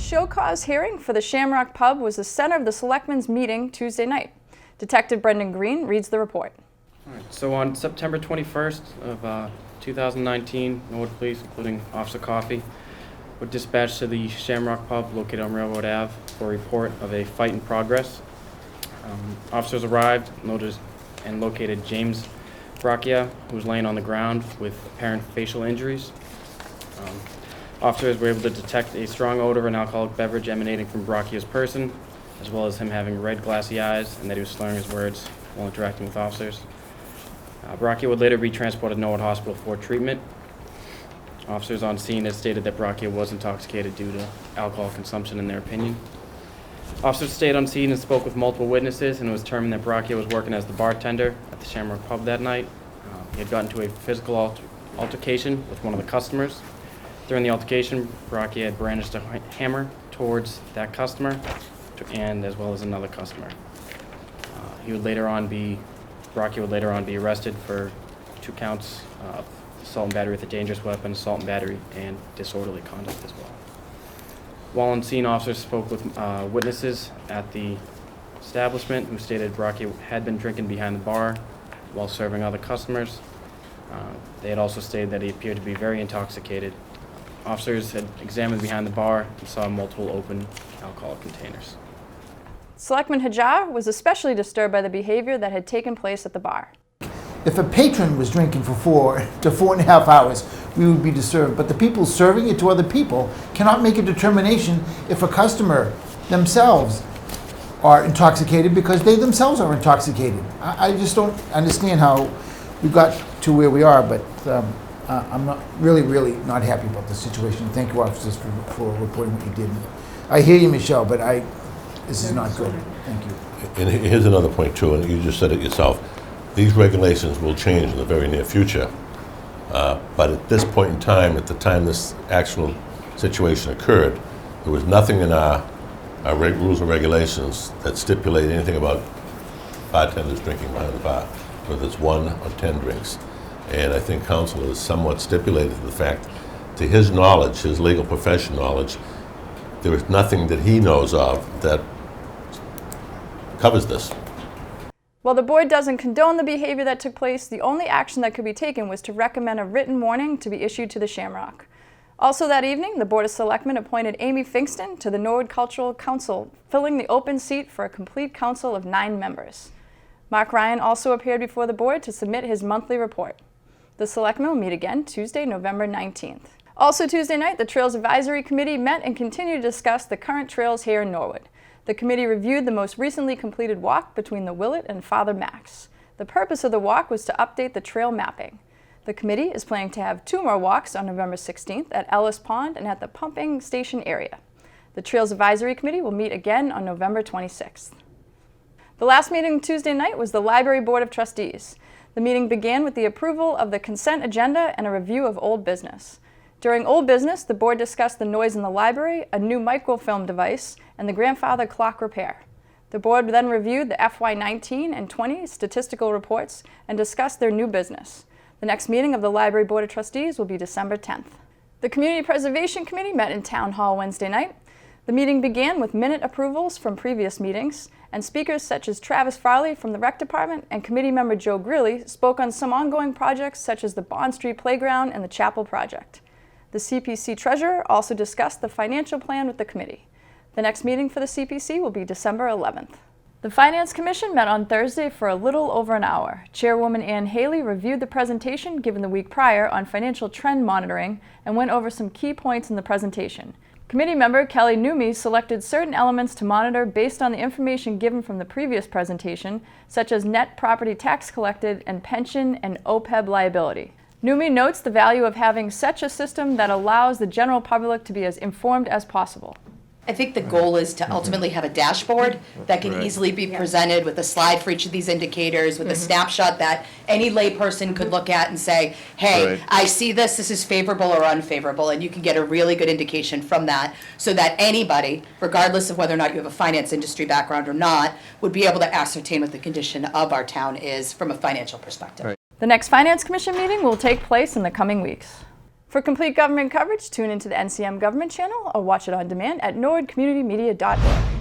show cause hearing for the Shamrock Pub was the center of the Selectmen's meeting Tuesday night. Detective Brendan Green reads the report. All right, so on September 21st of 2019, Norwood Police, including Officer Coffey, were dispatched to the Shamrock Pub located on Railroad Ave for a report of a fight in progress. Officers arrived, noticed and located James Braccia, who was laying on the ground with apparent facial injuries. Officers were able to detect a strong odor of an alcoholic beverage emanating from Braccia's person, as well as him having red, glassy eyes, and that he was slurring his words while interacting with officers. Braccia would later be transported to Norwood Hospital for treatment. Officers on scene had stated that Braccia was intoxicated due to alcohol consumption in their opinion. Officers stayed on scene and spoke with multiple witnesses, and it was determined that Braccia was working as the bartender at the Shamrock Pub that night. He had gotten into a physical altercation with one of the customers. During the altercation, Braccia had brandished a hammer towards that customer and as well as another customer. Braccia would later on be arrested for 2 counts of assault and battery with a dangerous weapon, assault and battery, and disorderly conduct as well. While on scene, officers spoke with witnesses at the establishment who stated Braccia had been drinking behind the bar while serving other customers. They had also stated that he appeared to be very intoxicated. Officers had examined behind the bar and saw multiple open alcohol containers. Selectman Hajar was especially disturbed by the behavior that had taken place at the bar. If a patron was drinking for 4 to 4.5 hours, we would be disturbed. But the people serving it to other people cannot make a determination if a customer themselves are intoxicated because they themselves are intoxicated. I just don't understand how we got to where we are, but I'm not really not happy about the situation. Thank you, officers, for reporting what you did. I hear you, Michelle, but this is not good. Thank you. And here's another point, too, and you just said it yourself. These regulations will change in the very near future. But at this point in time, at the time this actual situation occurred, there was nothing in our rules and regulations that stipulate anything about bartenders drinking behind the bar, whether it's 1 or 10 drinks. And I think counsel has somewhat stipulated the fact, to his knowledge, his legal profession knowledge, there is nothing that he knows of that covers this. While the board doesn't condone the behavior that took place, the only action that could be taken was to recommend a written warning to be issued to the Shamrock. Also that evening, the Board of Selectmen appointed Amy Finkston to the Norwood Cultural Council, filling the open seat for a complete council of 9 members. Mark Ryan also appeared before the board to submit his monthly report. The Selectmen will meet again Tuesday, November 19th. Also Tuesday night, the Trails Advisory Committee met and continued to discuss the current trails here in Norwood. The committee reviewed the most recently completed walk between the Willett and Father Max. The purpose of the walk was to update the trail mapping. The committee is planning to have 2 more walks on November 16th at Ellis Pond and at the pumping station area. The Trails Advisory Committee will meet again on November 26th. The last meeting Tuesday night was the Library Board of Trustees. The meeting began with the approval of the consent agenda and a review of old business. During old business, the board discussed the noise in the library, a new microfilm device, and the grandfather clock repair. The board then reviewed the FY19 and 20 statistical reports and discussed their new business. The next meeting of the Library Board of Trustees will be December 10th. The Community Preservation Committee met in Town Hall Wednesday night. The meeting began with minute approvals from previous meetings, and speakers such as Travis Farley from the Rec Department and committee member Joe Greeley spoke on some ongoing projects such as the Bond Street Playground and the Chapel Project. The CPC Treasurer also discussed the financial plan with the committee. The next meeting for the CPC will be December 11th. The Finance Commission met on Thursday for a little over an hour. Chairwoman Ann Haley reviewed the presentation given the week prior on financial trend monitoring and went over some key points in the presentation. Committee member Kelly Newmy selected certain elements to monitor based on the information given from the previous presentation, such as net property tax collected and pension and OPEB liability. Newmy notes the value of having such a system that allows the general public to be as informed as possible. I think the goal is to ultimately have a dashboard that can easily be presented with a slide for each of these indicators, with a snapshot that any layperson could look at and say, hey, I see this is favorable or unfavorable, and you can get a really good indication from that so that anybody, regardless of whether or not you have a finance industry background or not, would be able to ascertain what the condition of our town is from a financial perspective. The next Finance Commission meeting will take place in the coming weeks. For complete government coverage, tune into the NCM Government Channel or watch it on demand at nordcommunitymedia.org.